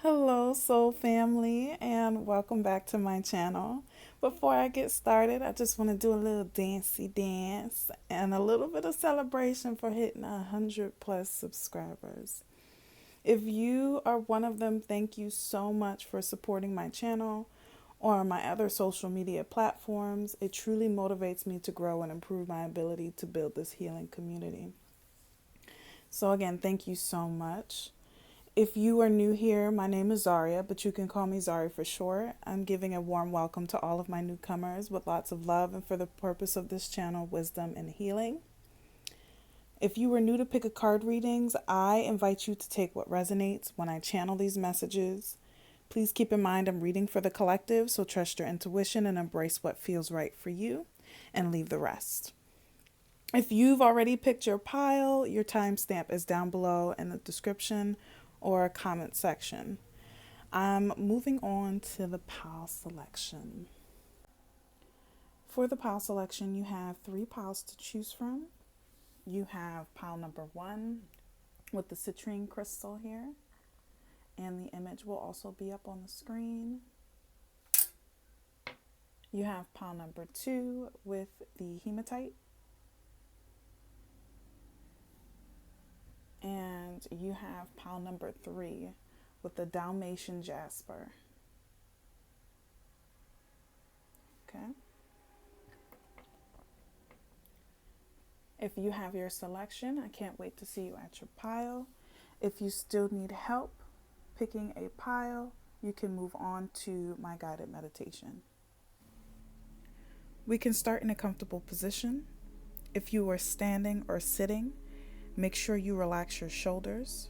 Hello, soul family, and welcome back to my channel. Before I get started, I just want to do a little dancey dance and a little bit of celebration for hitting 100 plus subscribers. If you are one of them, thank you so much for supporting my channel or my other social media platforms. It truly motivates me to grow and improve my ability to build this healing community. So, again, thank you so much. If you are new here, my name is Zaria, but you can call me Zari for short. I'm giving a warm welcome to all of my newcomers with lots of love and for the purpose of this channel, wisdom and healing. If you were new to pick a card readings, I invite you to take what resonates when I channel these messages. Please keep in mind I'm reading for the collective, so trust your intuition and embrace what feels right for you and leave the rest. If you've already picked your pile, your timestamp is down below in the description or comment section. I'm moving on to the pile selection. For the pile selection, you have 3 piles to choose from. You have pile number 1 with the citrine crystal here, and the image will also be up on the screen. You have pile number 2 with the hematite, and you have pile number 3 with the Dalmatian jasper. Okay. If you have your selection, I can't wait to see you at your pile. If you still need help picking a pile, you can move on to my guided meditation. We can start in a comfortable position. If you are standing or sitting, make sure you relax your shoulders,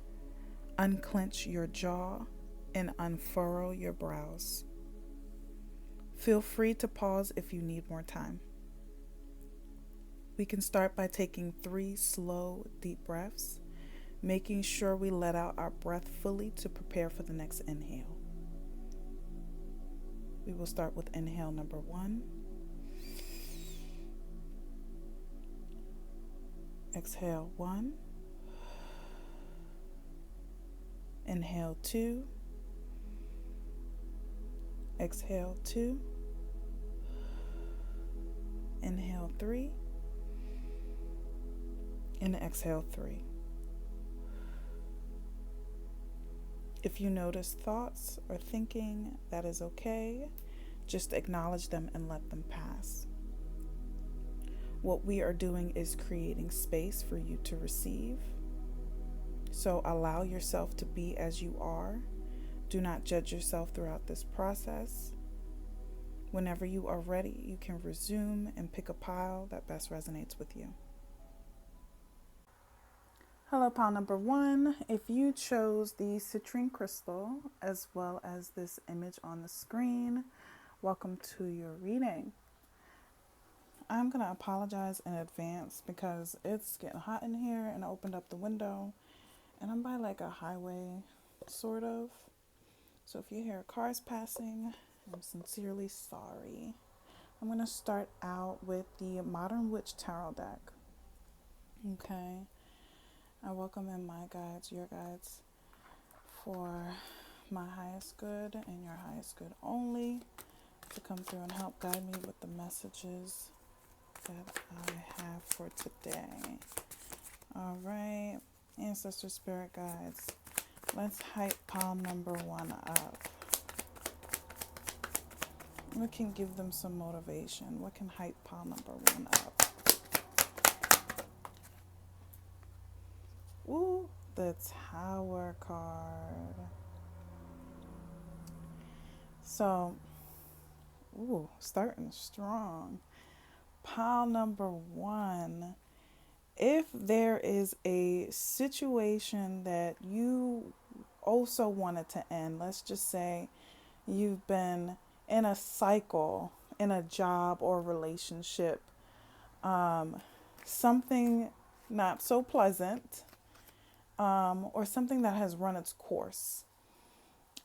unclench your jaw, and unfurrow your brows. Feel free to pause if you need more time. We can start by taking 3 slow, deep breaths, making sure we let out our breath fully to prepare for the next inhale. We will start with inhale number 1. Exhale 1. Inhale 2. Exhale 2. Inhale 3. And exhale 3. If you notice thoughts or thinking, that is okay. Just acknowledge them and let them pass. What we are doing is creating space for you to receive. So allow yourself to be as you are. Do not judge yourself throughout this process. Whenever you are ready, you can resume and pick a pile that best resonates with you. Hello, pile number 1. If you chose the citrine crystal as well as this image on the screen, welcome to your reading. I'm going to apologize in advance because it's getting hot in here and I opened up the window and I'm by like a highway, sort of. So if you hear cars passing, I'm sincerely sorry. I'm going to start out with the Modern Witch Tarot deck. Okay. I welcome in my guides, your guides, for my highest good and your highest good only, to come through and help guide me with the messages that I have for today. All right, ancestor spirit guides, let's hype pile number 1 up. What can give them some motivation? What can hype pile number 1 up? Ooh, the Tower card. So, starting strong. Pile number 1. If there is a situation that you also wanted to end, let's just say you've been in a cycle, in a job or relationship, something not so pleasant, or something that has run its course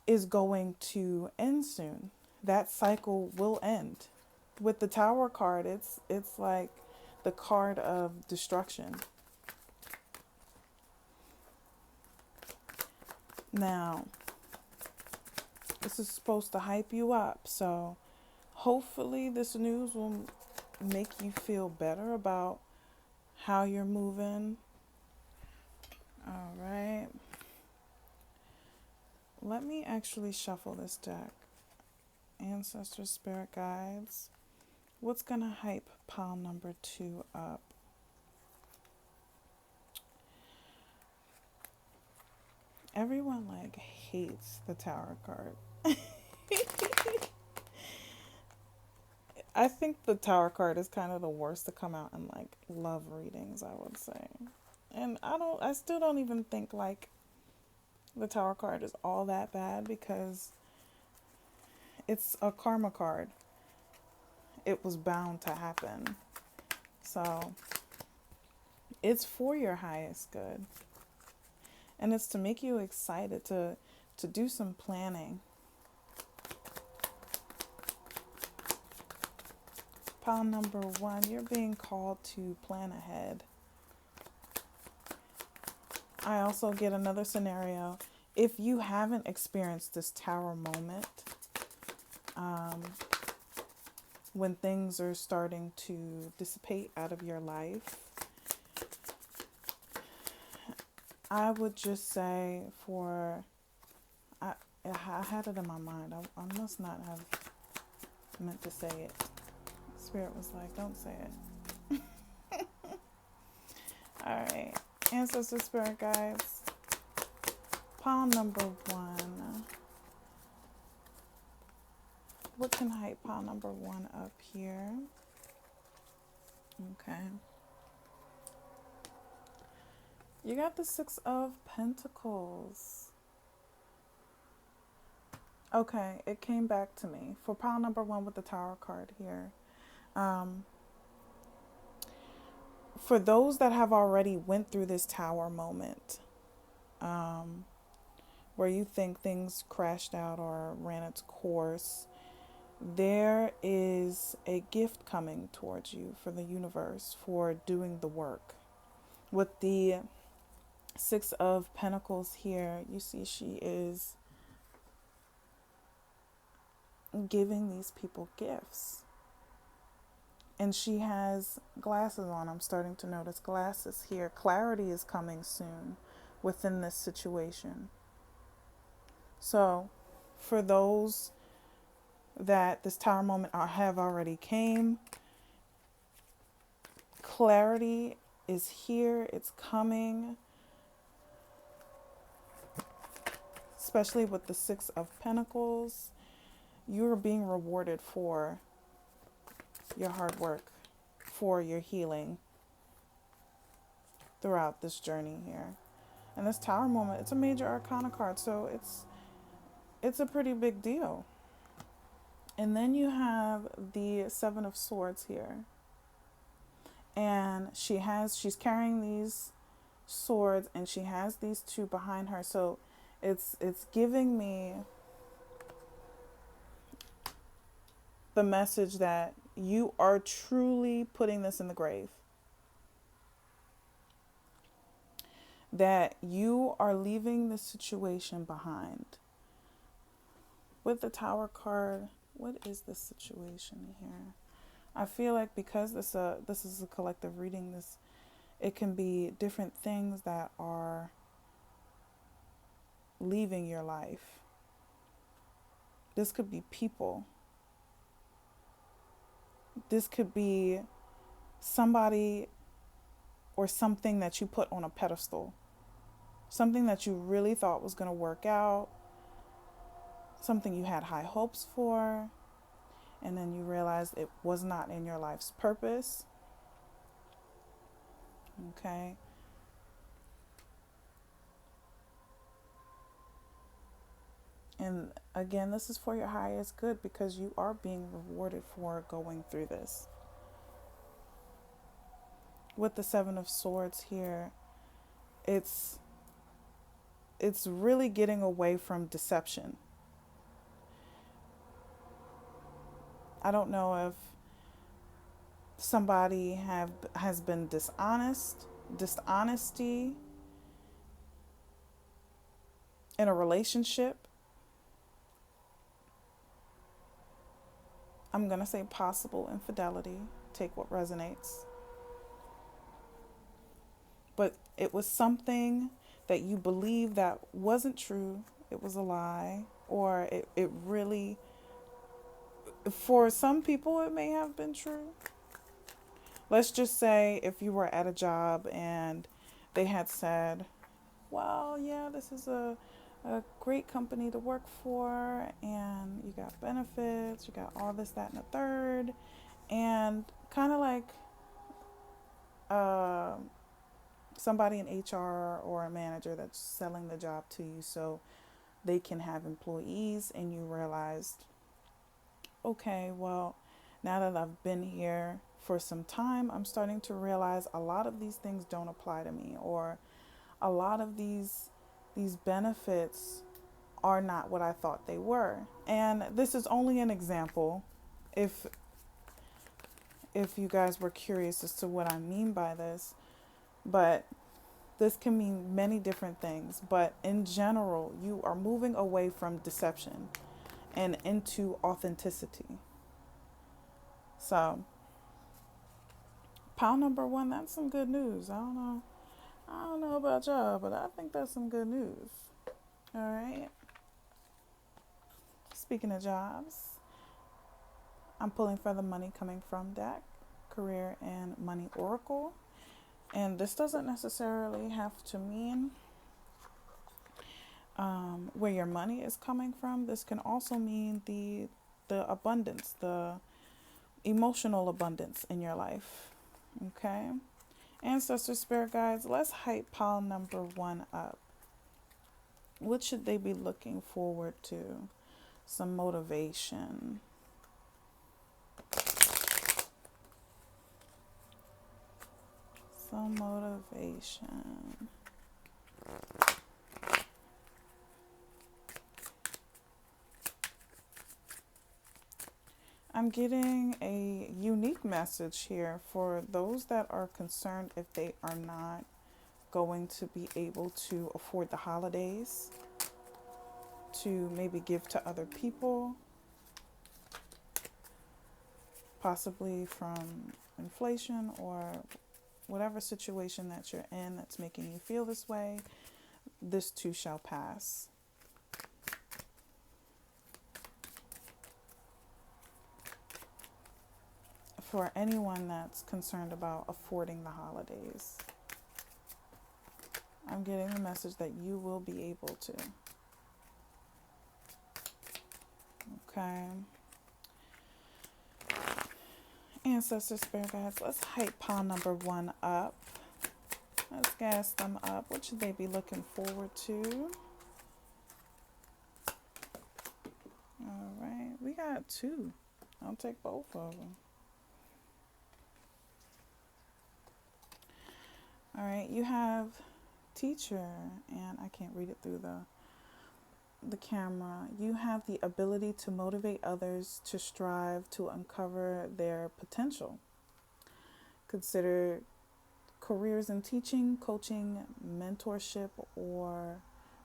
is going to end soon. That cycle will end. With the Tower card, it's like the card of destruction. Now, This is supposed to hype you up. So hopefully this news will make you feel better about how you're moving. All right. Let me actually shuffle this deck. Ancestors, spirit guides. What's going to hype pile number 2 up? Everyone like hates the Tower card. I think the Tower card is kind of the worst to come out in like love readings, I would say. And I still don't even think like the Tower card is all that bad because it's a karma card. It was bound to happen. So it's for your highest good. And it's to make you excited to do some planning. Pile number 1, you're being called to plan ahead. I also get another scenario. If you haven't experienced this Tower moment, when things are starting to dissipate out of your life, I would just say I had it in my mind. I must not have meant to say it. Spirit was like, don't say it. All right. Ancestor spirit guides. Pile number 1. What can hype pile number 1 up here? Okay. You got the 6 of Pentacles. Okay, it came back to me. For pile number 1 with the Tower card here. For those that have already went through this Tower moment, where you think things crashed out or ran its course, there is a gift coming towards you for the universe for doing the work. With the 6 of Pentacles here, you see she is giving these people gifts. And she has glasses on. I'm starting to notice glasses here. Clarity is coming soon within this situation. So for those that this Tower moment have already came, clarity is here. It's coming. Especially with the 6 of Pentacles. You're being rewarded for your hard work, for your healing throughout this journey here. And this Tower moment, it's a major arcana card, so it's a pretty big deal. And then you have the 7 of Swords here. And she's carrying these swords and she has these 2 behind her. So it's giving me the message that you are truly putting this in the grave. That you are leaving the situation behind. With the Tower card, what is the situation here? I feel like because this is a collective reading, it can be different things that are leaving your life. This could be people. This could be somebody or something that you put on a pedestal. Something that you really thought was going to work out. Something you had high hopes for. And then you realized it was not in your life's purpose. Okay. And again, this is for your highest good because you are being rewarded for going through this. With the 7 of Swords here, it's really getting away from deception. I don't know if somebody has been dishonesty in a relationship. I'm going to say possible infidelity. Take what resonates. But it was something that you believe that wasn't true. It was a lie. Or it really, for some people, it may have been true. Let's just say if you were at a job and they had said, well, yeah, this is a great company to work for, and you got benefits, you got all this, that, and the third, and kind of like uh, somebody in HR or a manager that's selling the job to you so they can have employees, and you realized, okay, well, now that I've been here for some time, I'm starting to realize a lot of these things don't apply to me, or a lot of these benefits are not what I thought they were. And this is only an example. If you guys were curious as to what I mean by this, but this can mean many different things. But in general, you are moving away from deception and into authenticity. So, pile number one, that's some good news. I don't know about y'all, but I think that's some good news. All right. Speaking of jobs, I'm pulling for the money coming from deck, career and money oracle. And this doesn't necessarily have to mean where your money is coming from. This can also mean the abundance, the emotional abundance in your life. Okay. Ancestor spirit guides, let's hype pile number one up. What should they be looking forward to? Some motivation. Some motivation. I'm getting a unique message here for those that are concerned if they are not going to be able to afford the holidays, to maybe give to other people, possibly from inflation or whatever situation that you're in that's making you feel this way. This too shall pass. For anyone that's concerned about affording the holidays, I'm getting the message that you will be able to. Okay. Ancestor spirit guides, let's hype pile number one up. Let's gas them up. What should they be looking forward to? All right. We got two. I'll take both of them. All right. You have teacher, and I can't read it through the camera. You have the ability to motivate others to strive to uncover their potential. Consider careers in teaching, coaching, mentorship, or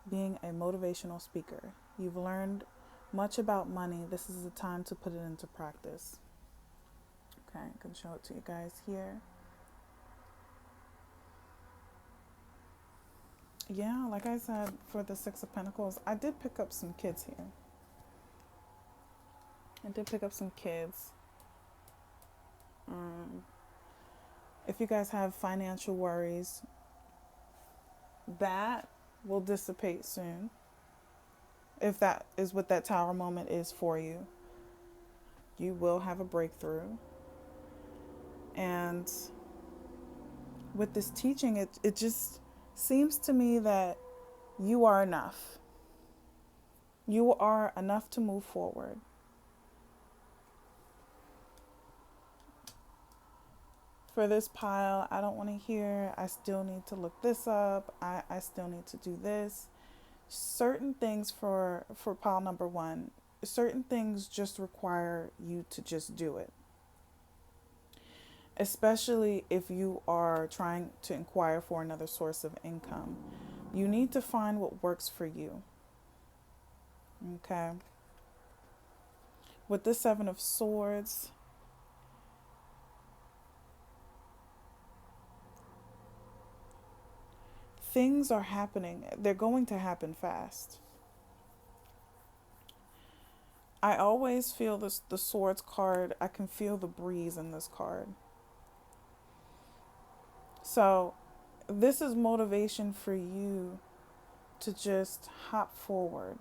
being a motivational speaker. You've learned much about money. This is the time to put it into practice. Okay, I can show it to you guys here. Yeah, like I said, for the Six of Pentacles, I did pick up some kids here. If you guys have financial worries, that will dissipate soon. If that is what that tower moment is for you, you will have a breakthrough. And with this teaching, it just seems to me that you are enough. You are enough to move forward. For this pile, I don't want to hear, I still need to look this up, I still need to do this. Certain things for pile number one, certain things just require you to just do it. Especially if you are trying to inquire for another source of income. You need to find what works for you. Okay? with the Seven of Swords, things are happening. They're going to happen fast. I always feel this, the Swords card. I can feel the breeze in this card. So this is motivation for you to just hop forward,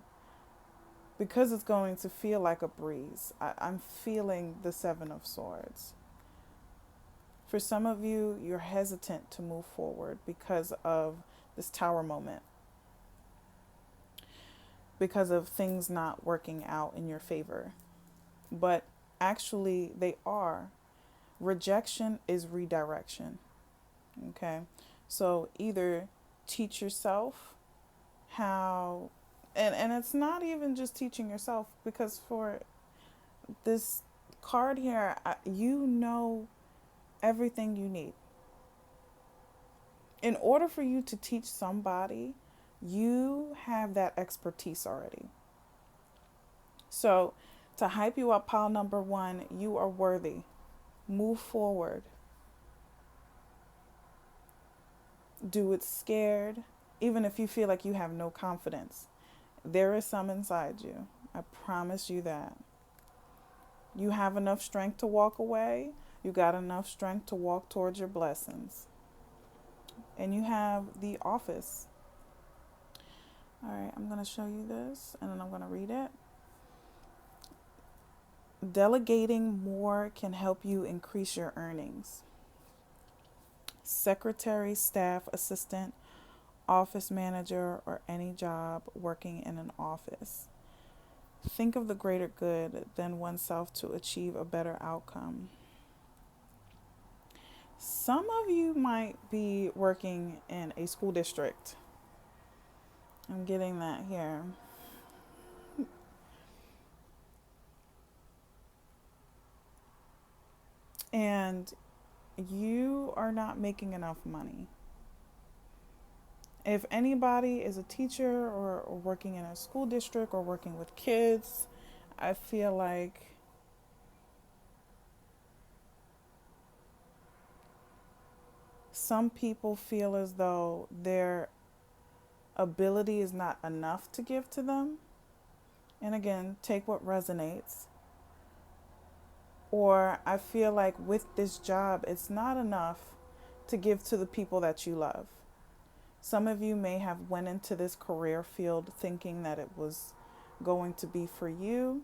because it's going to feel like a breeze. I'm feeling the Seven of Swords. For some of you, you're hesitant to move forward because of this Tower moment, because of things not working out in your favor. But actually, they are. Rejection is redirection. Okay? So either teach yourself how, and it's not even just teaching yourself, because for this card here, you know everything you need. In order for you to teach somebody, you have that expertise already. So to hype you up, pile number one, you are worthy. Move forward. Do it scared, even if you feel like you have no confidence. There is some inside you. I promise you that. You have enough strength to walk away. You got enough strength to walk towards your blessings. And you have the Office. All right, I'm going to show you this and then I'm going to read it. Delegating more can help you increase your earnings. Secretary, staff, assistant, office manager, or any job working in an office. Think of the greater good than oneself to achieve a better outcome. Some of you might be working in a school district. I'm getting that here. And you are not making enough money. If anybody is a teacher or working in a school district or working with kids, I feel like some people feel as though their ability is not enough to give to them. And again, take what resonates. Or I feel like with this job, it's not enough to give to the people that you love. Some of you may have went into this career field thinking that it was going to be for you.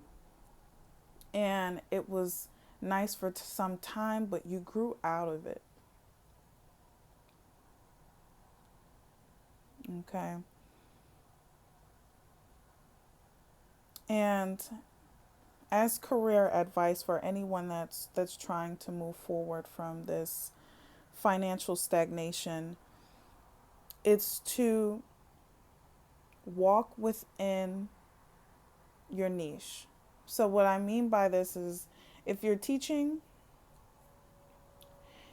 And it was nice for some time, but you grew out of it. Okay. And as career advice for anyone that's trying to move forward from this financial stagnation, it's to walk within your niche. So what I mean by this is, if you're teaching,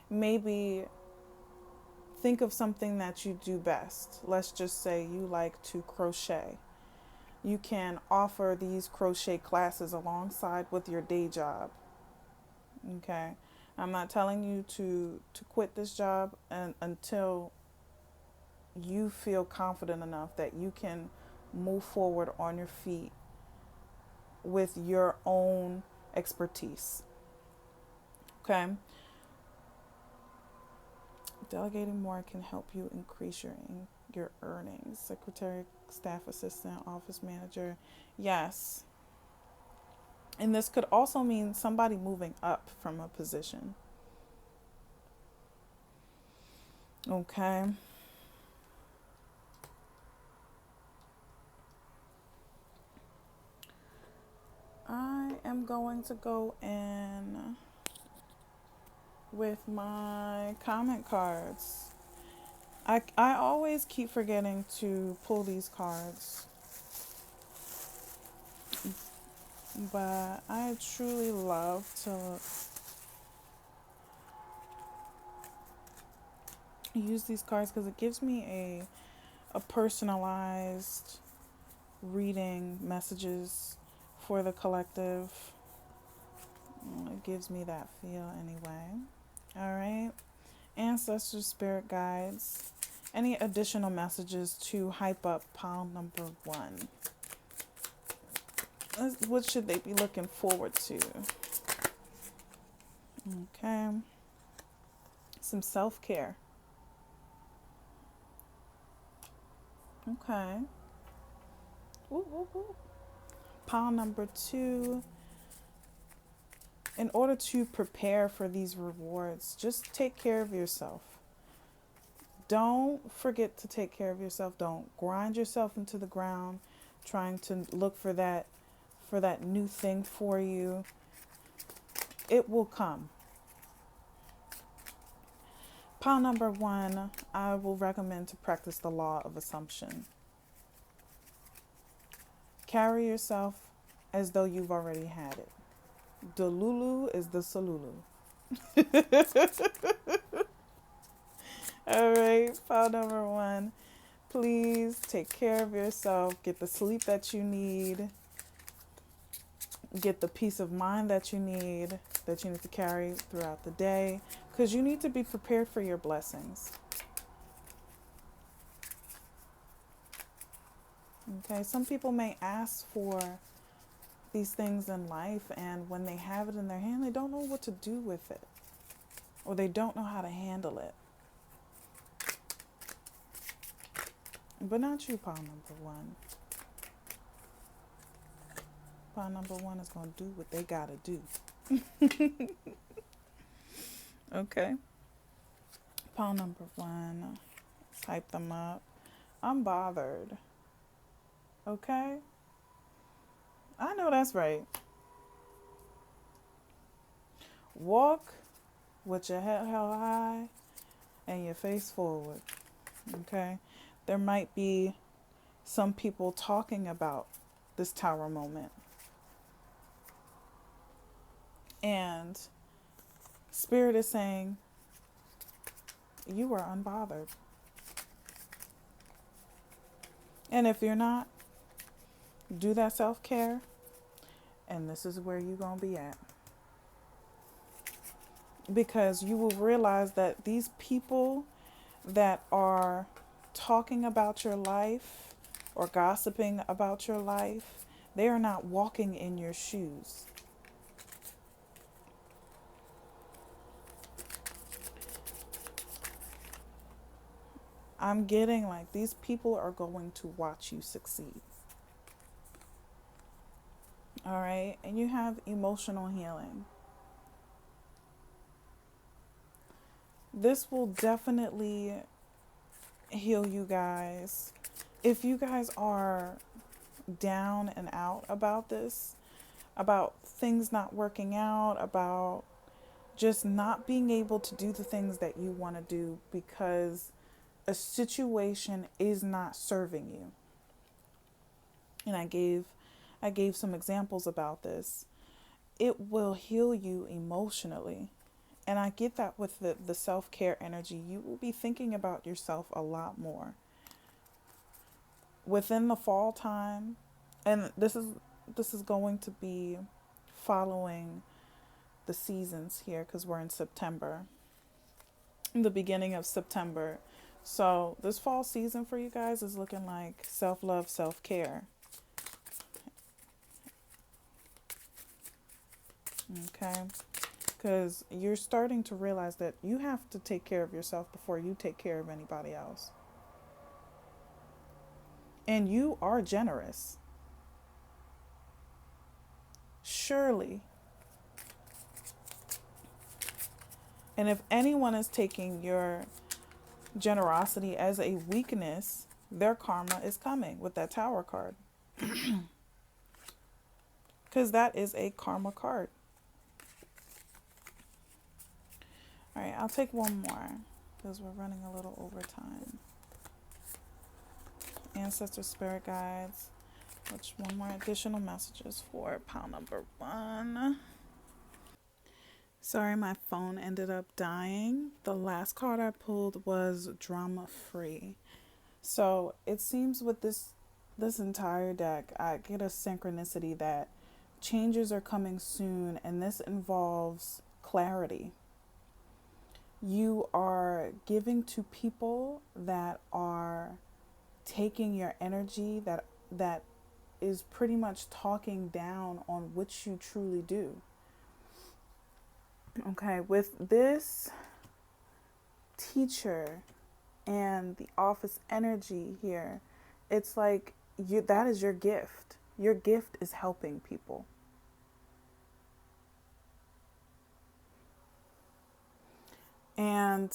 maybe think of something that you do best. Let's just say you like to crochet. You can offer these crochet classes alongside with your day job. Okay? I'm not telling you to quit this job until you feel confident enough that you can move forward on your feet with your own expertise. Okay? Delegating more can help you increase your earnings. Secretary, staff assistant, office manager. Yes. And this could also mean somebody moving up from a position. Okay. I am going to go in with my comment cards. I always keep forgetting to pull these cards, but I truly love to use these cards because it gives me a personalized reading, messages for the collective. It gives me that feel anyway. All right. Ancestors, spirit guides. Any additional messages to hype up pile number 1? What should they be looking forward to? Okay. Some self-care. Okay. Woo, woo, woo. Pile number 2. In order to prepare for these rewards, just take care of yourself. Don't forget to take care of yourself. Don't grind yourself into the ground trying to look for that new thing for you. It will come. Pile number 1, I will recommend to practice the law of assumption. Carry yourself as though you've already had it. The Lulu is the Salulu. All right, pile number 1. Please take care of yourself. Get the sleep that you need. Get the peace of mind that you need to carry throughout the day. Because you need to be prepared for your blessings. Okay, some people may ask for these things in life, and when they have it in their hand, they don't know what to do with it. Or they don't know how to handle it. But not you, pile number 1. Pile number 1 is going to do what they got to do. Okay. Pile number 1. Let's hype them up. I'm bothered. Okay? I know that's right. Walk with your head held high and your face forward. Okay? There might be some people talking about this tower moment. And Spirit is saying, you are unbothered. And if you're not, do that self-care, and this is where you're going to be at. Because you will realize that these people that are talking about your life or gossiping about your life, they are not walking in your shoes. I'm getting like these people are going to watch you succeed. All right. And you have emotional healing. This will definitely heal you guys. If you guys are down and out about this, about things not working out, about just not being able to do the things that you want to do because a situation is not serving you. And I gave some examples about this. It will heal you emotionally. And I get that with the self-care energy. You will be thinking about yourself a lot more. Within the fall time, and this is going to be following the seasons here because we're in September, in the beginning of September. So this fall season for you guys is looking like self-love, self-care. Okay? Because you're starting to realize that you have to take care of yourself before you take care of anybody else. And you are generous. Surely. And if anyone is taking your generosity as a weakness, their karma is coming with that Tower card. Because that is a karma card. All right, I'll take one more because we're running a little over time. Ancestor spirit guides. Which one more additional messages for pile number 1? Sorry, my phone ended up dying. The last card I pulled was drama free. So it seems with this entire deck, I get a synchronicity that changes are coming soon, and this involves clarity. You are giving to people that are taking your energy, that is pretty much talking down on what you truly do. Okay, with this teacher and the office energy here, it's like that is your gift. Your gift is helping people. And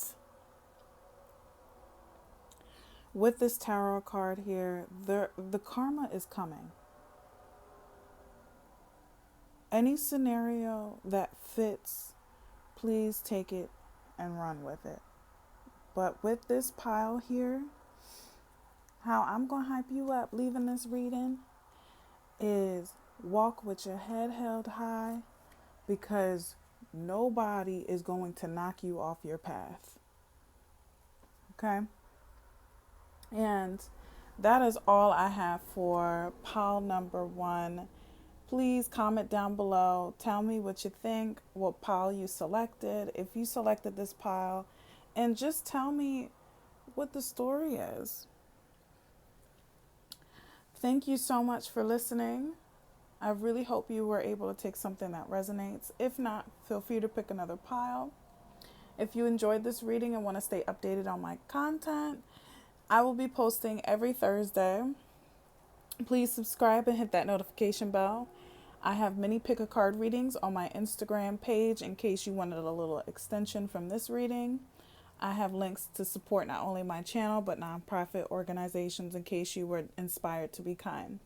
with this tarot card here, the karma is coming. Any scenario that fits, please take it and run with it. But with this pile here, how I'm going to hype you up leaving this reading is walk with your head held high, because nobody is going to knock you off your path. Okay? And that is all I have for pile number 1. Please comment down below. Tell me what you think, what pile you selected, if you selected this pile, and just tell me what the story is. Thank you so much for listening. I really hope you were able to take something that resonates. If not, feel free to pick another pile. If you enjoyed this reading and want to stay updated on my content, I will be posting every Thursday. Please subscribe and hit that notification bell. I have many pick a card readings on my Instagram page in case you wanted a little extension from this reading. I have links to support not only my channel but nonprofit organizations in case you were inspired to be kind.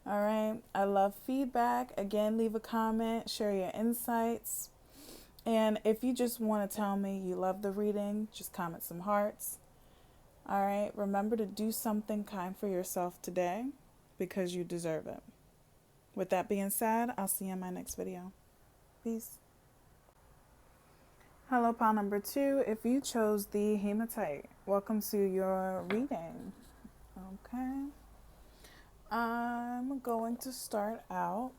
All right. I love feedback. Again, leave a comment, share your insights. And if you just want to tell me you love the reading, just comment some hearts. All right. Remember to do something kind for yourself today, because you deserve it. With that being said, I'll see you in my next video. Peace. Hello, pile number 2. If you chose the hematite, welcome to your reading. Okay. I'm going to start out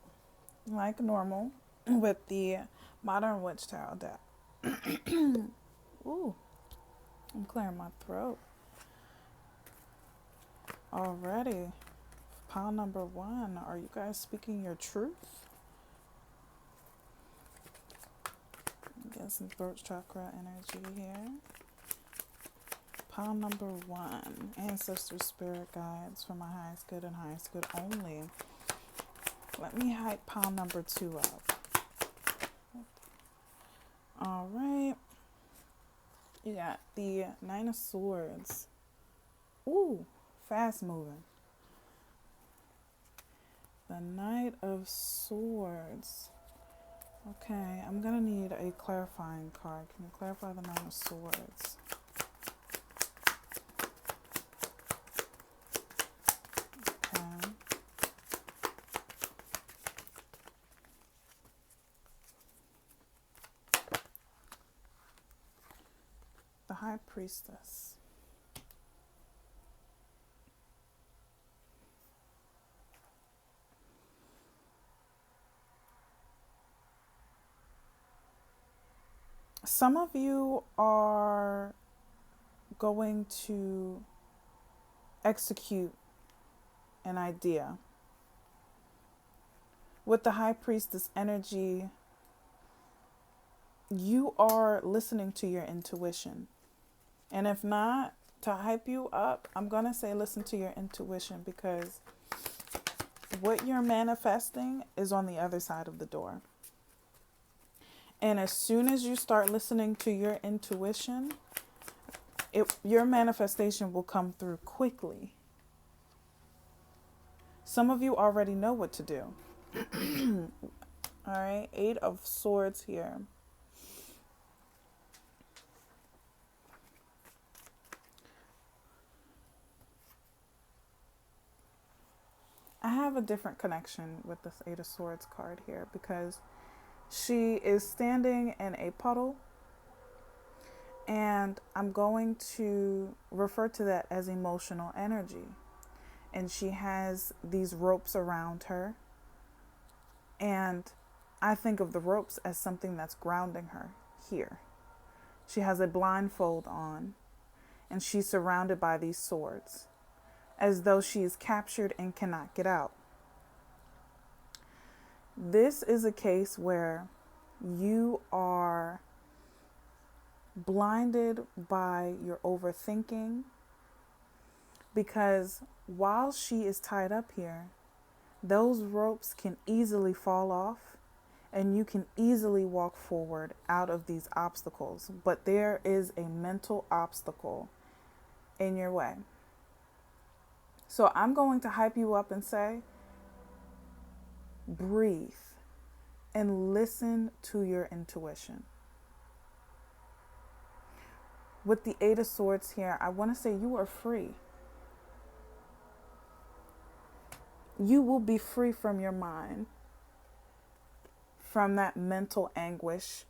like normal with the Modern Witch Tarot deck. Ooh, I'm clearing my throat. Alrighty. Pile number 1. Are you guys speaking your truth? Get some throat chakra energy here. Pile number 1. Ancestor spirit guides for my highest good and highest good only. Let me hype pile number 2 up. Alright. You got the 9 of Swords. Ooh, fast moving. The Knight of Swords. Okay, I'm going to need a clarifying card. Can you clarify the 9 of Swords? Okay. The High Priestess. Some of you are going to execute an idea. With the High Priestess energy, you are listening to your intuition. And if not, to hype you up, I'm going to say listen to your intuition, because what you're manifesting is on the other side of the door. And as soon as you start listening to your intuition, your manifestation will come through quickly. Some of you already know what to do. All right, 8 of Swords here. I have a different connection with this 8 of Swords card here, because she is standing in a puddle, and I'm going to refer to that as emotional energy. And she has these ropes around her, And I think of the ropes as something that's grounding her here. She has a blindfold on, and she's surrounded by these swords, as though she is captured and cannot get out. This is a case where you are blinded by your overthinking, because while she is tied up here, those ropes can easily fall off and you can easily walk forward out of these obstacles. But there is a mental obstacle in your way. So I'm going to hype you up and say, breathe and listen to your intuition. With the Eight of Swords here, I want to say you are free. You will be free from your mind, from that mental anguish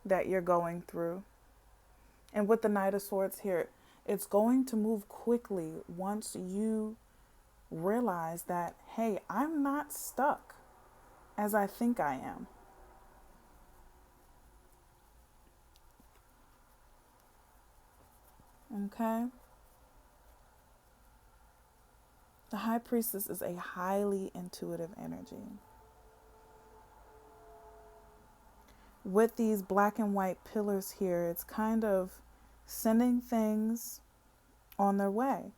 that you're going through. And with the Knight of Swords here, it's going to move quickly once you realize that, hey, I'm not stuck as I think I am. Okay? The High Priestess is a highly intuitive energy. With these black and white pillars here, it's kind of sending things on their way.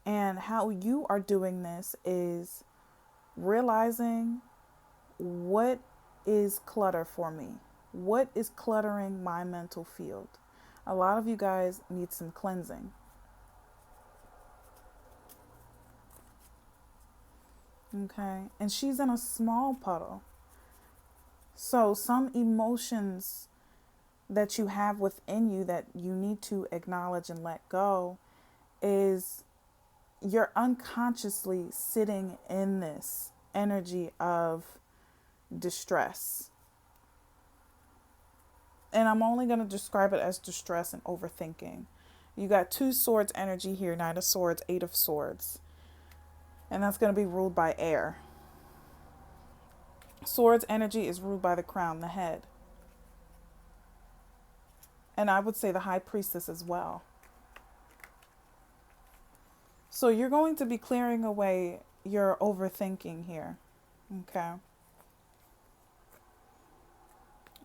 And how you are doing this is realizing what is clutter for me. What is cluttering my mental field? A lot of you guys need some cleansing. Okay, and she's in a small puddle. So some emotions that you have within you that you need to acknowledge and let go is you're unconsciously sitting in this energy of distress. And I'm only going to describe it as distress and overthinking. You got two swords energy here, Knight of Swords, Eight of Swords. And that's going to be ruled by air. Swords energy is ruled by the crown, the head. And I would say the High Priestess as well. So you're going to be clearing away your overthinking here. Okay.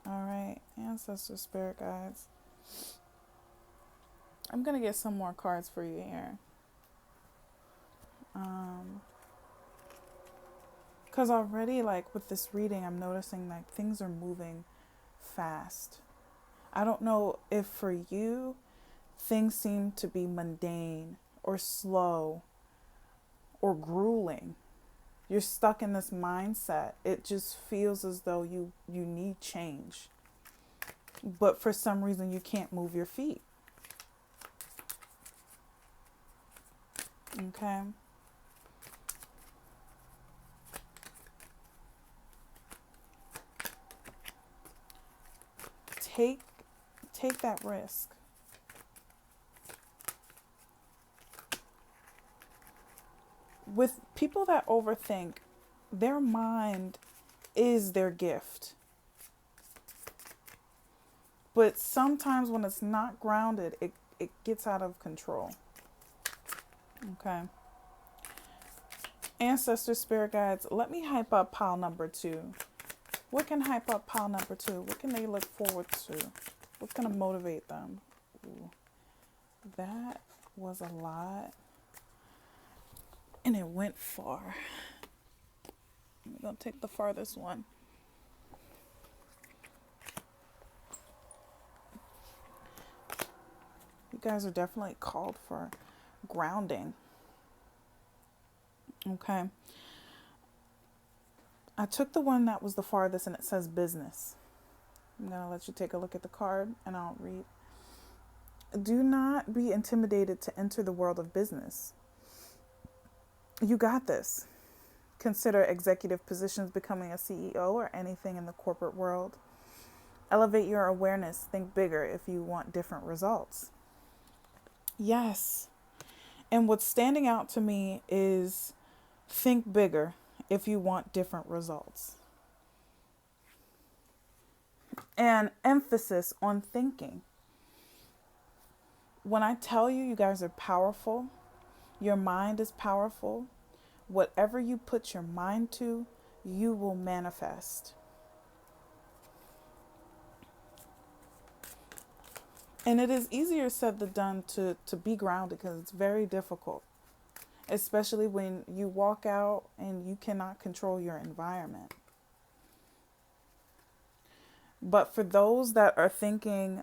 All right. Ancestor, spirit guides. I'm going to get some more cards for you here. Because already, like, with this reading, I'm noticing, like, things are moving fast. I don't know if for you, things seem to be mundane or slow or grueling. You're stuck in this mindset. It just feels as though you need change. But for some reason, you can't move your feet. Okay. Take that risk. With people that overthink, their mind is their gift. But sometimes when it's not grounded, it gets out of control. Okay. Ancestor, spirit guides, let me hype up pile number 2. What can hype up pile number 2? What can they look forward to? What's going to motivate them? Ooh, that was a lot. And it went far. I'm going to take the farthest one. You guys are definitely called for grounding. Okay. I took the one that was the farthest and it says business. I'm going to let you take a look at the card and I'll read. Do not be intimidated to enter the world of business. You got this. Consider executive positions, becoming a CEO, or anything in the corporate world. Elevate your awareness. Think bigger if you want different results. Yes. And what's standing out to me is think bigger if you want different results. and emphasis on thinking. When I tell you, you guys are powerful, your mind is powerful. Whatever you put your mind to, you will manifest. And it is easier said than done to be grounded, because it's very difficult, especially when you walk out and you cannot control your environment. But for those that are thinking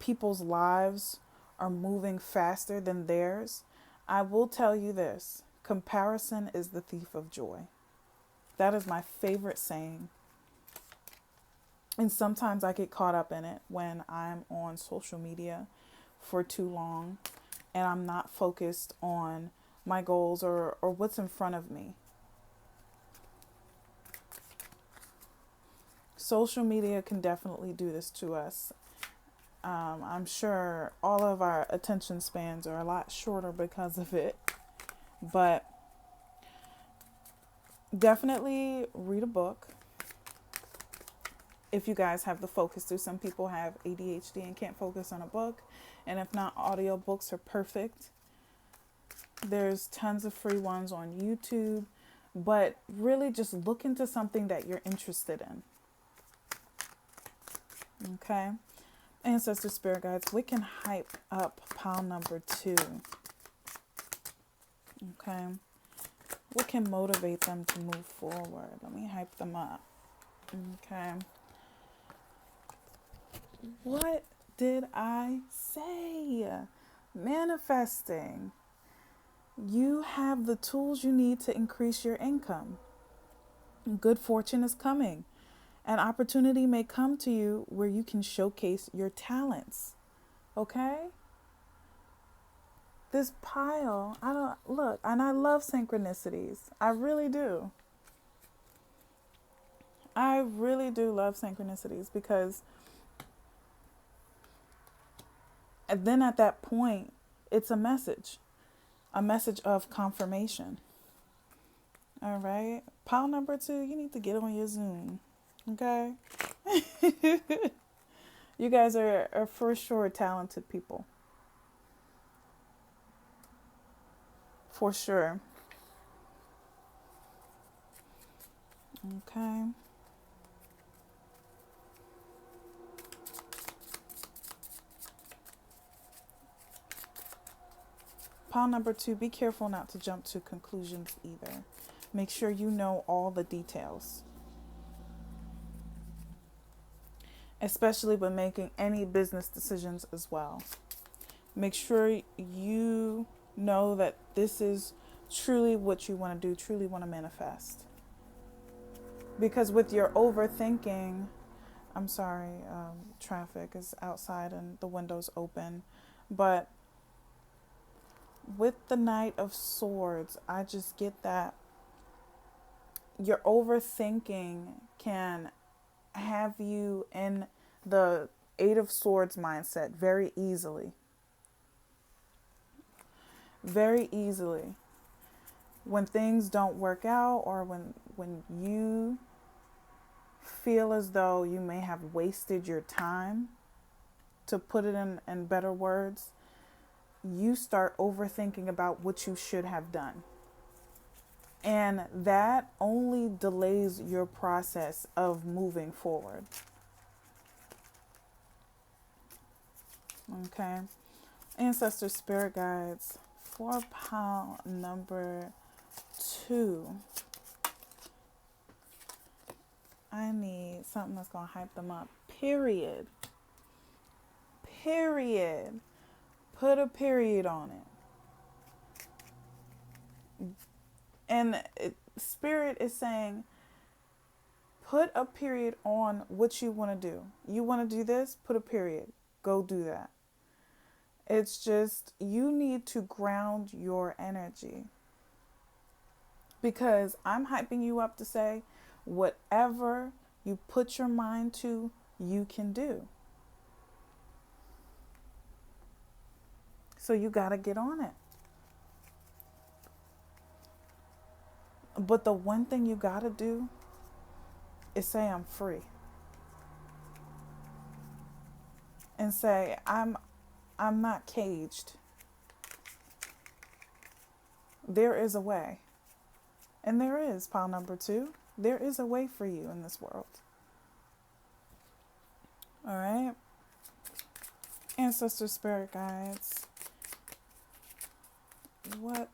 people's lives are moving faster than theirs, I will tell you this: comparison is the thief of joy. That is my favorite saying. And sometimes I get caught up in it when I'm on social media for too long and I'm not focused on my goals or what's in front of me. Social media can definitely do this to us. I'm sure all of our attention spans are a lot shorter because of it. But definitely read a book if you guys have the focus to. Some people have ADHD and can't focus on a book. And if not, audio books are perfect. There's tons of free ones on YouTube. But really just look into something that you're interested in. Okay? Ancestor Spirit Guides, we can hype up pile number 2. Okay? We can motivate them to move forward. Let me hype them up. Okay? What did I say? Manifesting. You have the tools you need to increase your income. Good fortune is coming. An opportunity may come to you where you can showcase your talents. Okay? This pile, and I love synchronicities. I really do. I really do love synchronicities, because and then at that point, it's a message of confirmation. All right? Pile number 2, you need to get on your Zoom. Okay? You guys are for sure talented people. For sure. Okay. Pile number 2, be careful not to jump to conclusions either. Make sure you know all the details. Especially when making any business decisions as well. Make sure you know that this is truly what you want to do, truly want to manifest. Because with your overthinking, I'm sorry, traffic is outside and the window's open. But with the Knight of Swords, I just get that your overthinking can have you in the Eight of Swords mindset very easily. Very easily. When things don't work out, or when you feel as though you may have wasted your time, to put it in better words, you start overthinking about what you should have done. And that only delays your process of moving forward. Okay. Ancestor Spirit Guides, for pile number 2. I need something that's going to hype them up. Period. Period. Put a period on it. And Spirit is saying, put a period on what you want to do. You want to do this? Put a period. Go do that. It's just, you need to ground your energy. Because I'm hyping you up to say, whatever you put your mind to, you can do. So you got to get on it. But the one thing you got to do is say, I'm free. and say, I'm not caged. There is a way. And there is, pile number 2. There is a way for you in this world. All right. Ancestor spirit guides. What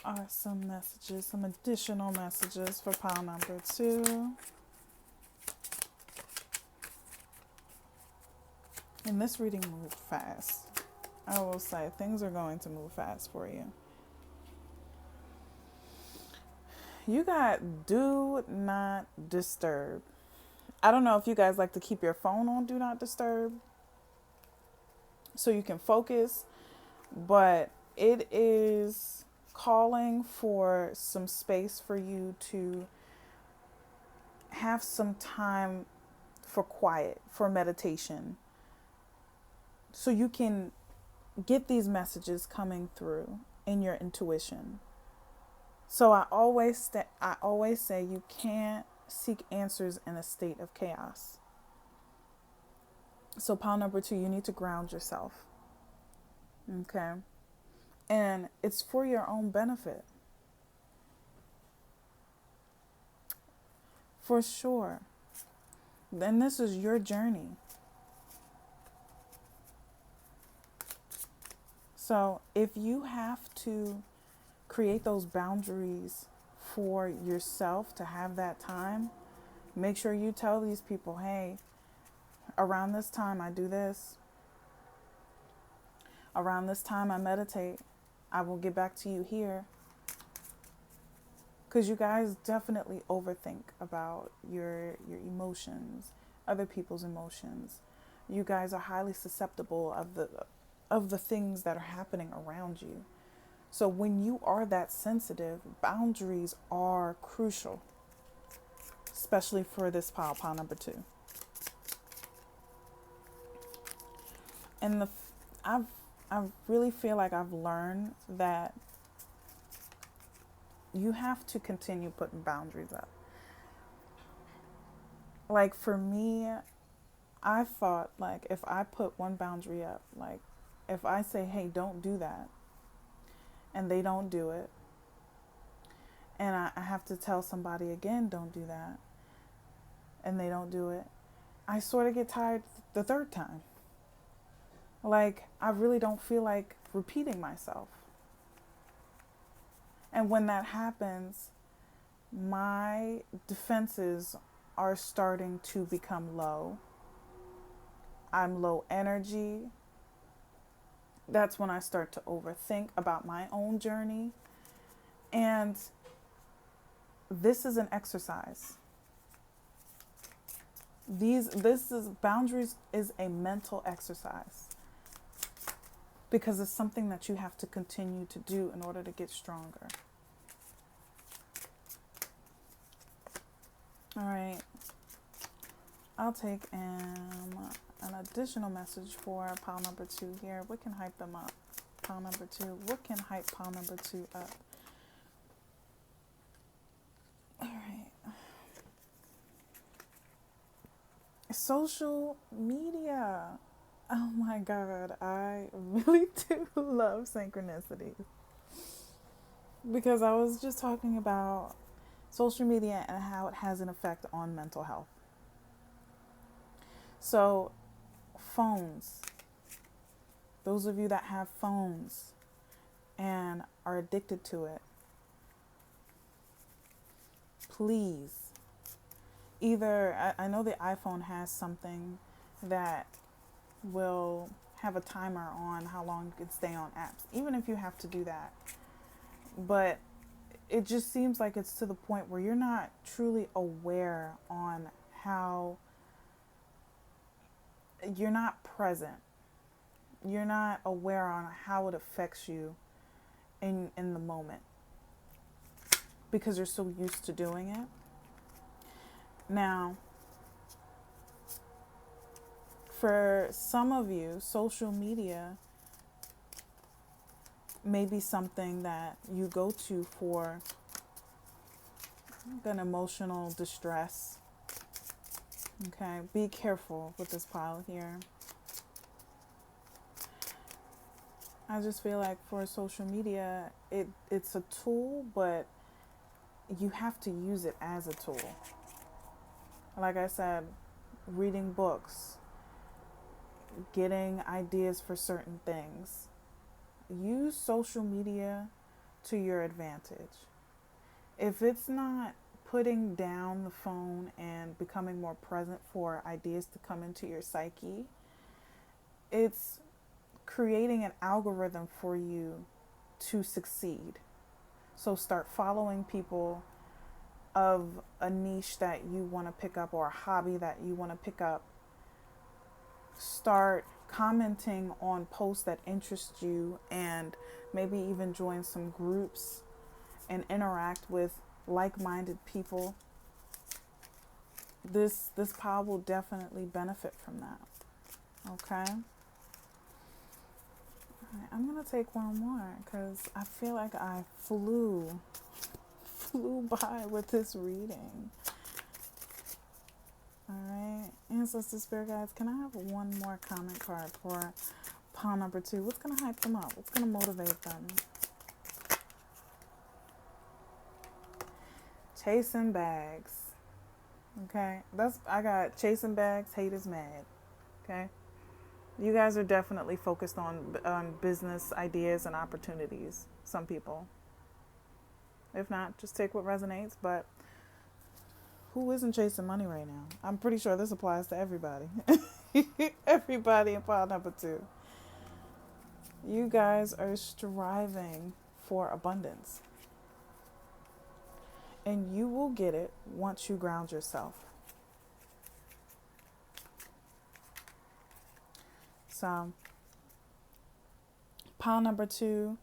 are some messages, some additional messages for pile number 2? And this reading moved fast. I will say things are going to move fast for you. You got do not disturb. I don't know if you guys like to keep your phone on do not disturb so you can focus, but it is calling for some space for you to have some time for quiet, for meditation, so you can get these messages coming through in your intuition. So I always say you can't seek answers in a state of chaos. So pile number 2, you need to ground yourself. Okay? And it's for your own benefit. For sure. Then this is your journey. So if you have to create those boundaries for yourself to have that time, make sure you tell these people, hey, around this time I do this. Around this time I meditate. I will get back to you here. Because you guys definitely overthink about your emotions, other people's emotions. You guys are highly susceptible of the things that are happening around you. So when you are that sensitive, boundaries are crucial, especially for this pile number 2. And I really feel like I've learned that you have to continue putting boundaries up. Like for me, I thought like if I put one boundary up, like if I say, hey, don't do that, and they don't do it, and I have to tell somebody again, don't do that, and they don't do it, I sort of get tired the third time. Like, I really don't feel like repeating myself. And when that happens, my defenses are starting to become low. I'm low energy. That's when I start to overthink about my own journey. And this is an exercise. Boundaries is a mental exercise. Because it's something that you have to continue to do in order to get stronger. All right. I'll take an additional message for pile number 2 here. What can hype them up? Pile number 2. What can hype pile number 2 up? All right. Social media. Oh my God. I really do love synchronicities. Because I was just talking about social media and how it has an effect on mental health. So, phones. Those of you that have phones and are addicted to it, please, either, I know the iPhone has something that will have a timer on how long you can stay on apps, even if you have to do that. But it just seems like it's to the point where you're not truly aware on how you're not present. You're not aware on how it affects you in the moment because you're so used to doing it. Now, for some of you, social media may be something that you go to for an emotional distress. Okay, be careful with this pile here. I just feel like for social media, it's a tool, but you have to use it as a tool. Like I said, reading books, getting ideas for certain things. Use social media to your advantage. If it's not putting down the phone and becoming more present for ideas to come into your psyche, it's creating an algorithm for you to succeed. So start following people of a niche that you want to pick up or a hobby that you want to pick up. Start commenting on posts that interest you, and maybe even join some groups and interact with like-minded people. This pile will definitely benefit from that. Okay? Alright, I'm going to take one more because I feel like I flew by with this reading. Alright, Ancestor Spirit Guides, can I have one more comment card for pile number 2? What's going to hype them up? What's going to motivate them? Chasing bags. Okay, I got chasing bags, hate is mad. Okay, you guys are definitely focused on business ideas and opportunities. Some people. If not, just take what resonates. But who isn't chasing money right now? I'm pretty sure this applies to everybody. Everybody in pile number 2. You guys are striving for abundance. And you will get it once you ground yourself. So, pile number 2,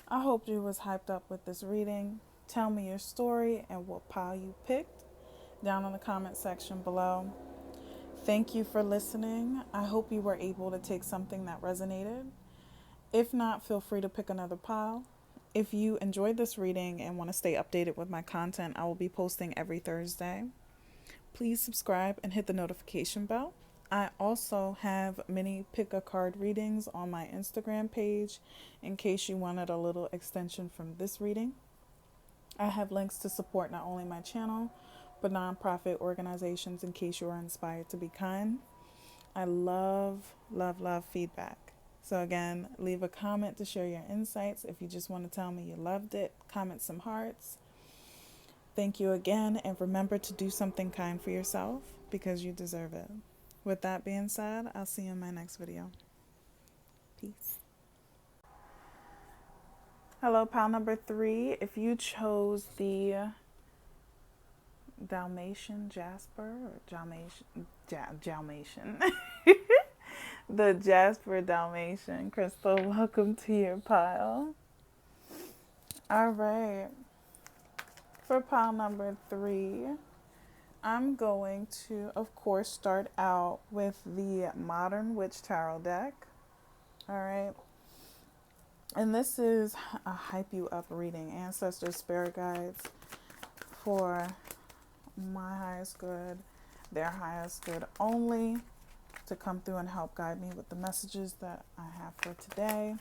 I hope you was hyped up with this reading. Tell me your story and what pile you picked down in the comment section below. Thank you for listening. I hope you were able to take something that resonated. If not, feel free to pick another pile. If you enjoyed this reading and want to stay updated with my content, I will be posting every Thursday. Please subscribe and hit the notification bell. I also have mini pick a card readings on my Instagram page in case you wanted a little extension from this reading. I have links to support not only my channel, but nonprofit organizations in case you are inspired to be kind. I love feedback. So again, leave a comment to share your insights. If you just want to tell me you loved it, comment some hearts. Thank you again, and remember to do something kind for yourself because you deserve it. With that being said, I'll see you in my next video. Peace. Hello, pile number 3. If you chose the Dalmatian Jasper or Dalmatian, the Jasper Dalmatian crystal, welcome to your pile. All right. For pile number 3, I'm going to, of course, start out with the Modern Witch Tarot deck. All right. And this is a hype you up reading, Ancestor Spirit Guides, for my highest good, their highest good only, to come through and help guide me with the messages that I have for today.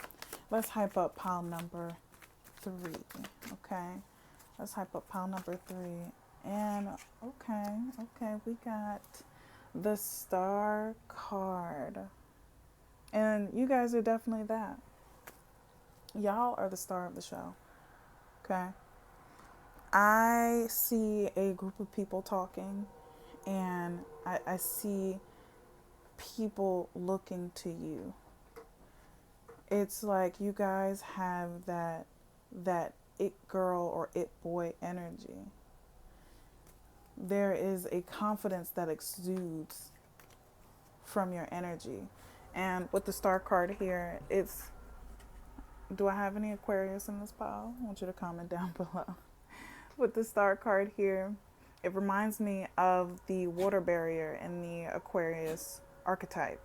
Let's hype up pile number 3, okay? Let's hype up pile number 3. And, okay, we got the Star card. And you guys are definitely that. Y'all are the star of the show, okay? I see a group of people talking, and I see people looking to you. It's like you guys have that it girl or it boy energy. There is a confidence that exudes from your energy. And with the Star card here, it's, do I have any Aquarius in this pile? I want you to comment down below. With the Star card here, it reminds me of the water barrier in the Aquarius archetype.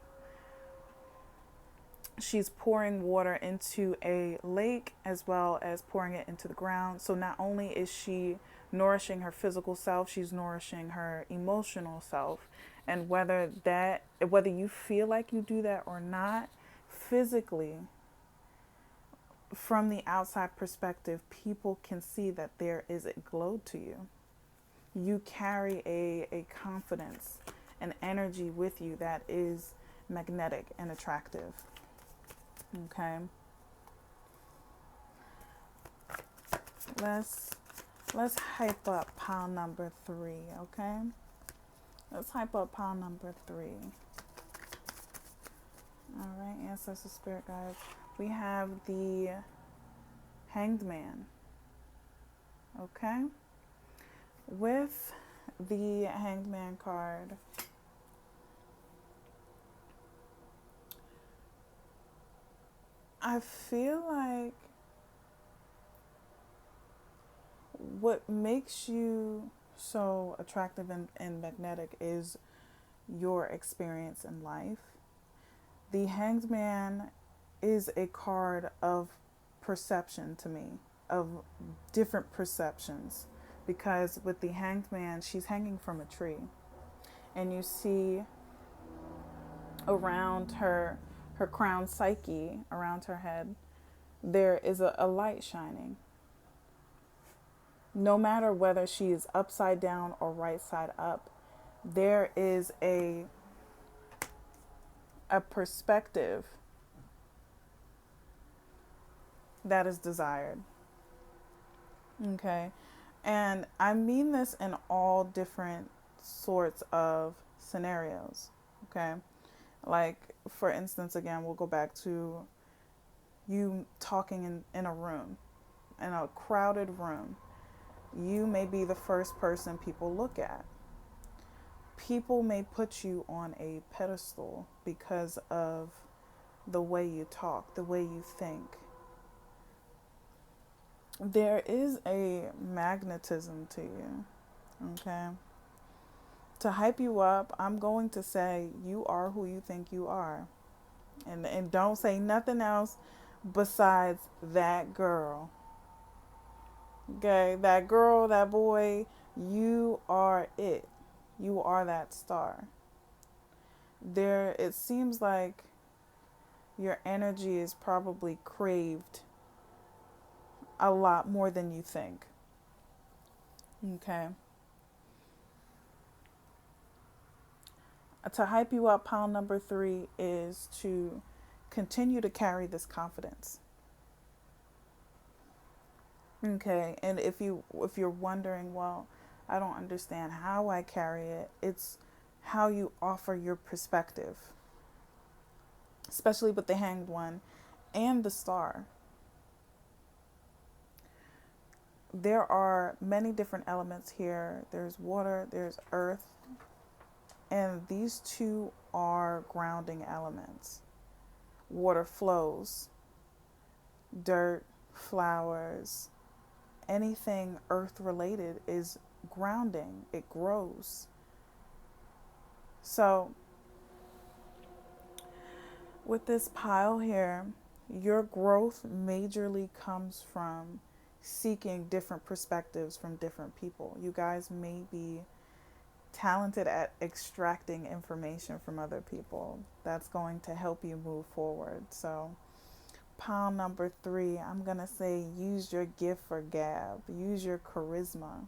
She's pouring water into a lake as well as pouring it into the ground. So not only is she nourishing her physical self, she's nourishing her emotional self. And whether you feel like you do that or not, physically, from the outside perspective, people can see that there is a glow to you. You carry a confidence, an energy with you that is magnetic and attractive. Okay. Let's hype up pile number 3, okay? Let's hype up pile number 3. All right, ancestor spirit guides. We have the Hanged Man. Okay? With the Hanged Man card, I feel like what makes you so attractive and magnetic is your experience in life. The Hanged Man is a card of perception to me, of different perceptions. Because with the Hanged Man, she's hanging from a tree. And you see around her crown psyche, around her head, there is a light shining. No matter whether she is upside down or right side up, there is a perspective that is desired. Okay. And I mean this in all different sorts of scenarios. Okay. Like, for instance, again, we'll go back to you talking in a room, in a crowded room. You may be the first person people look at. People may put you on a pedestal because of the way you talk, the way you think. There is a magnetism to you, okay? To hype you up, I'm going to say you are who you think you are. And don't say nothing else besides that girl. Okay, that girl, that boy, you are it. You are that star. It seems like your energy is probably craved a lot more than you think. Okay. To hype you up, pile number 3 is to continue to carry this confidence. Okay, and if you're wondering, well, I don't understand how I carry it, it's how you offer your perspective, especially with the Hanged One and the Star. There are many different elements here. There's water, there's earth, and these two are grounding elements. Water flows, dirt, flowers, anything earth related is grounding. It grows. So with this pile here, your growth majorly comes from seeking different perspectives from different people. You guys may be talented at extracting information from other people. That's going to help you move forward. So pile number 3, I'm going to say use your gift for gab. Use your charisma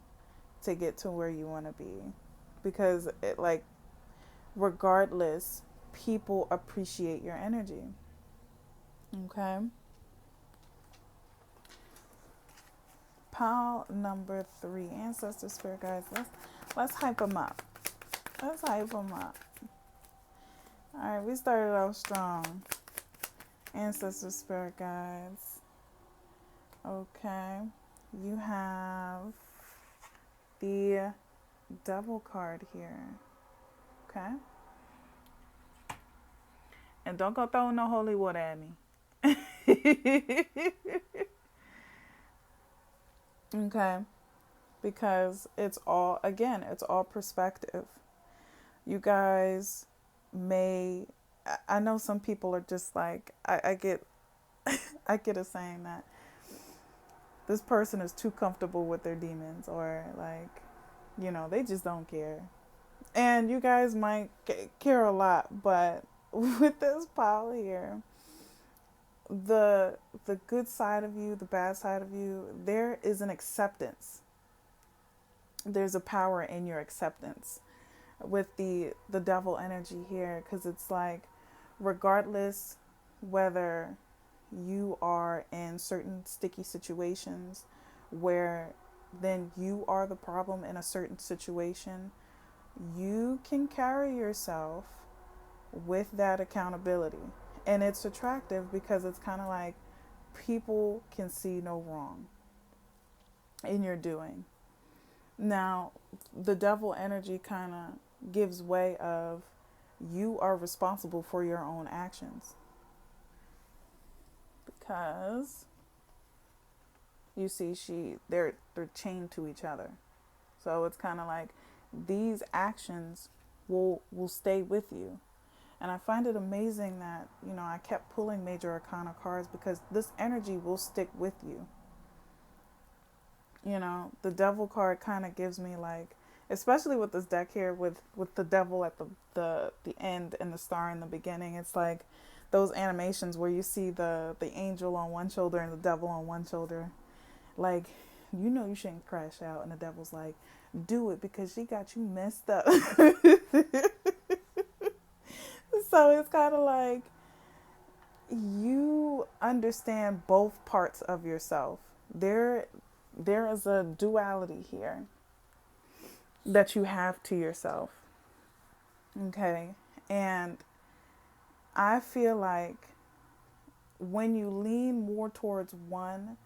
to get to where you want to be. Because regardless, people appreciate your energy. Okay? Pile number 3, ancestor spirit guides. Let's hype them up. Let's hype them up. All right, we started off strong. Ancestor spirit guides. Okay, you have the Devil card here. Okay, and don't go throwing no holy water at me. Okay, because it's all perspective. You guys I know some people are just like, I get I get a saying that this person is too comfortable with their demons, or they just don't care. And you guys might care a lot, but with this pile here, the the good side of you, the bad side of you, there is an acceptance. There's a power in your acceptance with the devil energy here, because it's like, regardless whether you are in certain sticky situations where then you are the problem in a certain situation, you can carry yourself with that accountability. And it's attractive because it's kind of like people can see no wrong in your doing. Now, the devil energy kind of gives way of, you are responsible for your own actions, because you see, they're chained to each other. So it's kind of like these actions will stay with you. And I find it amazing that, I kept pulling major arcana cards, because this energy will stick with you. The devil card kind of gives me like, especially with this deck here with the devil at the end and the star in the beginning, it's like those animations where you see the angel on one shoulder and the devil on one shoulder. Like, you shouldn't crash out, and the devil's like, do it because she got you messed up. So it's kind of like, you understand both parts of yourself. There is a duality here that you have to yourself. Okay? And I feel like when you lean more towards one,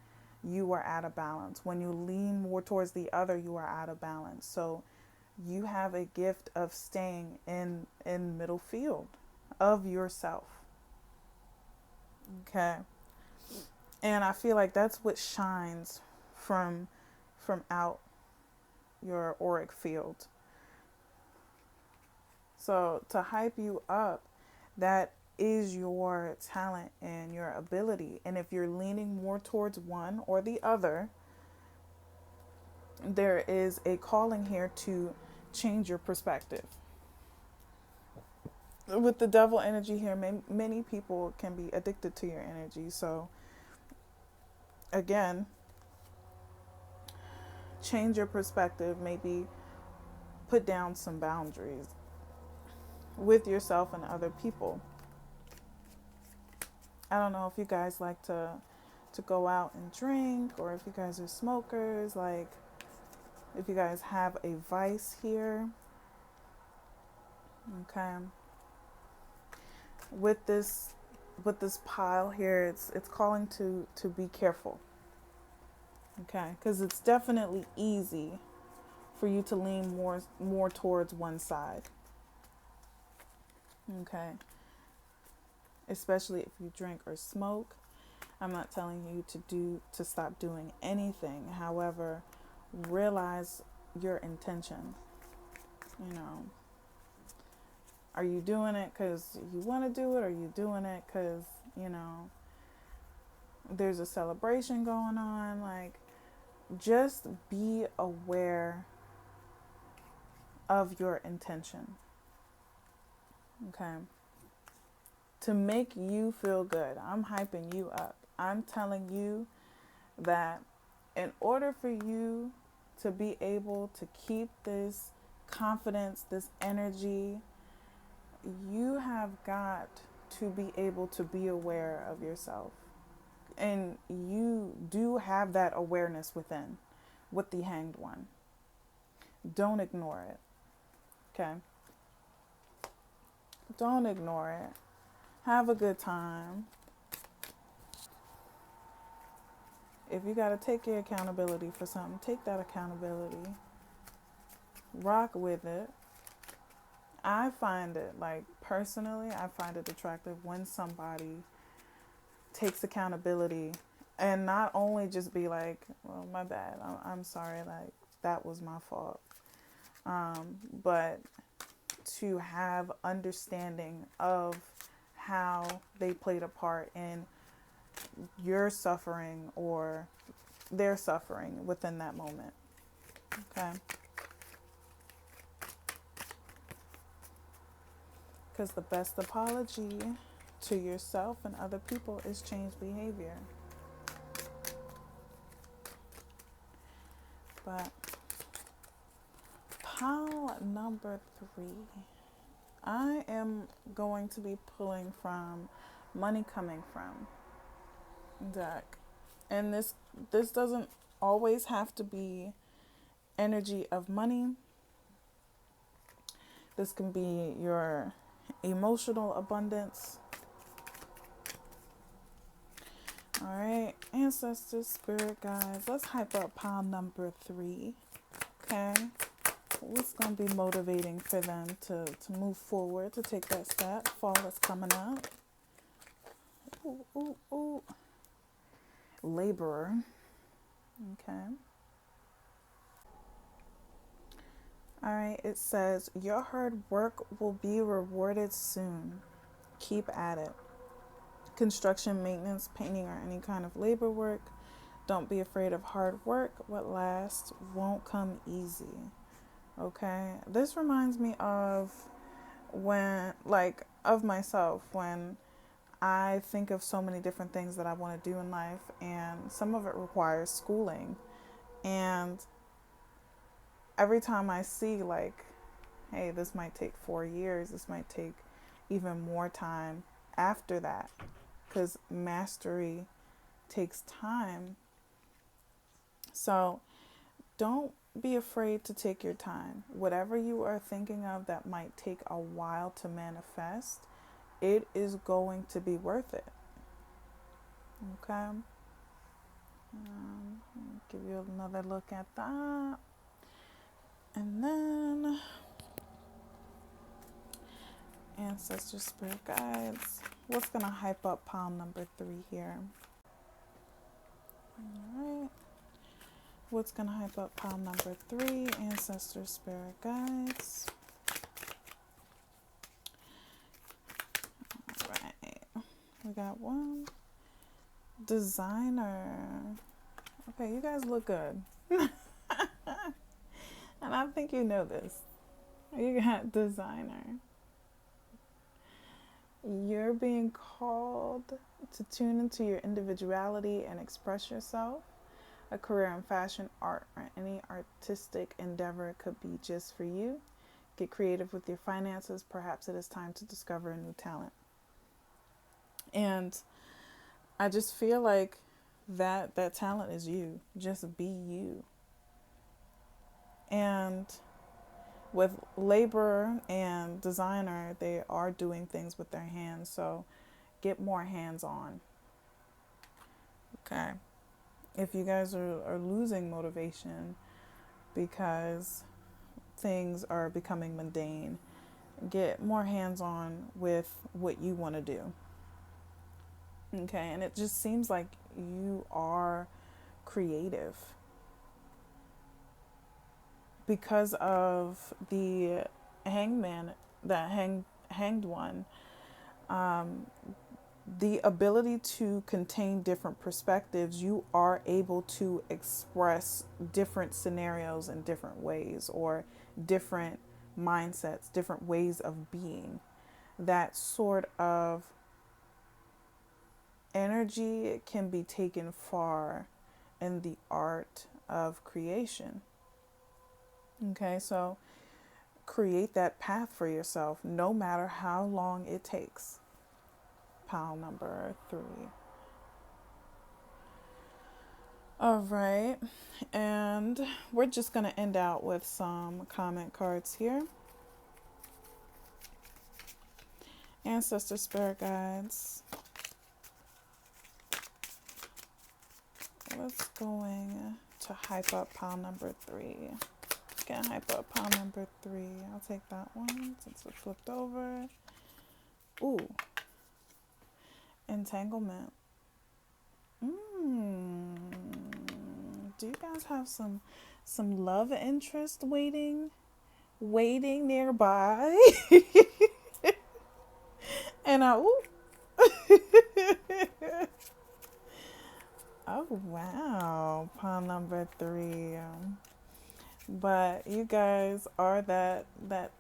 you are out of balance. When you lean more towards the other, you are out of balance. So you have a gift of staying in middle field of yourself. Okay? And I feel like that's what shines from out your auric field. So to hype you up, that is your talent and your ability. And if you're leaning more towards one or the other, there is a calling here to change your perspective. With the devil energy here, many people can be addicted to your energy. So again, change your perspective, maybe put down some boundaries with yourself and other people. I don't know if you guys like to go out and drink, or if you guys are smokers, like if you guys have a vice here. Okay. With this pile here, it's calling to be careful. Okay, because it's definitely easy for you to lean more towards one side. Okay. Especially if you drink or smoke. I'm not telling you to stop doing anything. However, realize your intention. Are you doing it because you want to do it? Or are you doing it because, there's a celebration going on? Like, just be aware of your intention. Okay. To make you feel good. I'm hyping you up. I'm telling you that in order for you to be able to keep this confidence, this energy, you have got to be able to be aware of yourself. And you do have that awareness within, with the Hanged One. Don't ignore it. Okay? Don't ignore it. Have a good time. If you got to take your accountability for something, take that accountability. Rock with it. I find it, like, personally, I find it attractive when somebody takes accountability and not only just be like, well, my bad, I'm sorry, like, that was my fault. But to have understanding of how they played a part in your suffering or their suffering within that moment. Okay? Because the best apology to yourself and other people is change behavior. But pile number 3, I am going to be pulling from Money Coming From deck. And this doesn't always have to be energy of money. This can be your emotional abundance. All right, ancestors, spirit guides, let's hype up pile number 3. Okay, what's going to be motivating for them to move forward, to take that step? Fall is coming up. Ooh, ooh, ooh. Laborer. Okay. All right, it says, your hard work will be rewarded soon. Keep at it. Construction, maintenance, painting, or any kind of labor work. Don't be afraid of hard work. What lasts won't come easy. Okay? This reminds me of of myself when I think of so many different things that I want to do in life, and some of it requires schooling. And every time I see, hey, this might take 4 years, this might take even more time after that, because mastery takes time. So don't be afraid to take your time. Whatever you are thinking of that might take a while to manifest, it is going to be worth it. Okay? Give you another look at that. And then ancestor, spirit guides, what's going to hype up pile number 3 here? All right. What's going to hype up pile number 3? Ancestor, spirit guides. All right. We got one. Designer. Okay, you guys look good. And I think you know this. You got designer. You're being called to tune into your individuality and express yourself. A career in fashion, art, or any artistic endeavor could be just for you. Get creative with your finances. Perhaps it is time to discover a new talent. And I just feel like that talent is you. Just be you. And with labor and designer, they are doing things with their hands. So get more hands-on. Okay. If you guys are losing motivation because things are becoming mundane, get more hands-on with what you want to do. Okay, and it just seems like you are creative because of the hangman, that hanged one. The ability to contain different perspectives, you are able to express different scenarios in different ways, or different mindsets, different ways of being. That sort of energy can be taken far in the art of creation. Okay, so create that path for yourself, no matter how long it takes. Pile number 3. All right, and we're just going to end out with some comment cards here. Ancestor, spirit guides, what's going to hype up pile number 3? Can hype up pile number 3. I'll take that one since it flipped over. Ooh. Entanglement. Do you guys have some love interest waiting nearby? And ooh. Oh wow, pile number 3. But you guys are that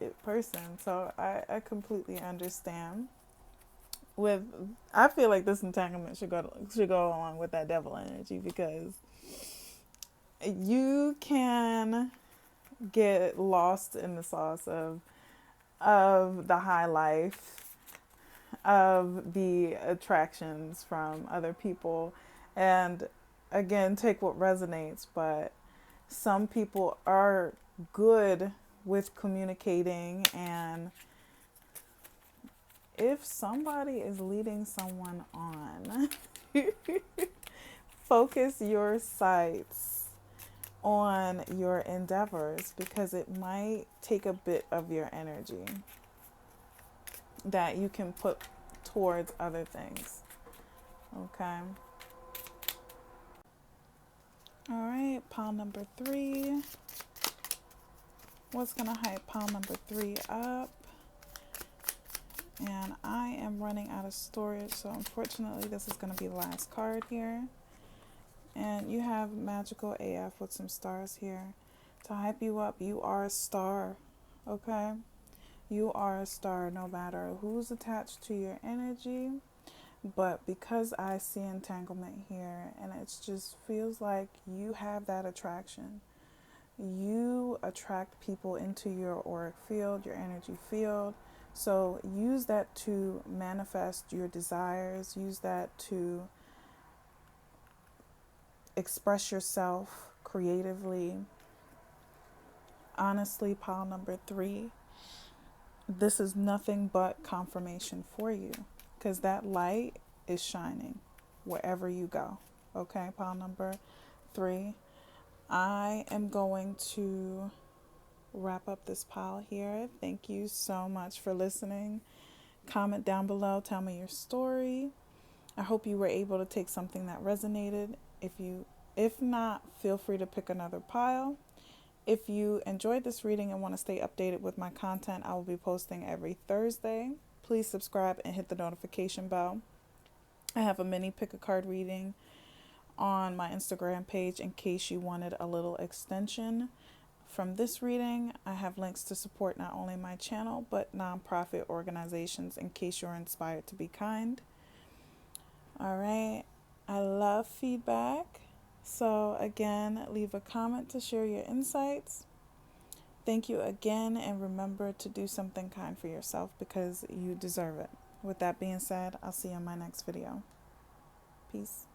it person, so I completely understand. with I feel like this entanglement should go along with that devil energy, because you can get lost in the sauce of the high life, of the attractions from other people, and again, take what resonates. But some people are good with communicating, and if somebody is leading someone on, focus your sights on your endeavors, because it might take a bit of your energy that you can put towards other things. Okay. All right, pile number 3. What's going to hype pile number 3 up? And I am running out of storage, so unfortunately this is going to be the last card here. And you have Magical AF with some stars here. To hype you up, you are a star, okay? You are a star no matter who's attached to your energy. But because I see entanglement here, and it just feels like you have that attraction. You attract people into your auric field, your energy field. So use that to manifest your desires. Use that to express yourself creatively. Honestly, pile number 3, this is nothing but confirmation for you, because that light is shining wherever you go. Okay, pile number 3. I am going to wrap up this pile here. Thank you so much for listening. Comment down below, tell me your story. I hope you were able to take something that resonated. If not, feel free to pick another pile. If you enjoyed this reading and want to stay updated with my content, I will be posting every Thursday. Please subscribe and hit the notification bell. I have a mini pick a card reading on my Instagram page in case you wanted a little extension from this reading. I have links to support not only my channel but nonprofit organizations in case you're inspired to be kind. All right. I love feedback. So again, leave a comment to share your insights. Thank you again, and remember to do something kind for yourself because you deserve it. With that being said, I'll see you in my next video. Peace.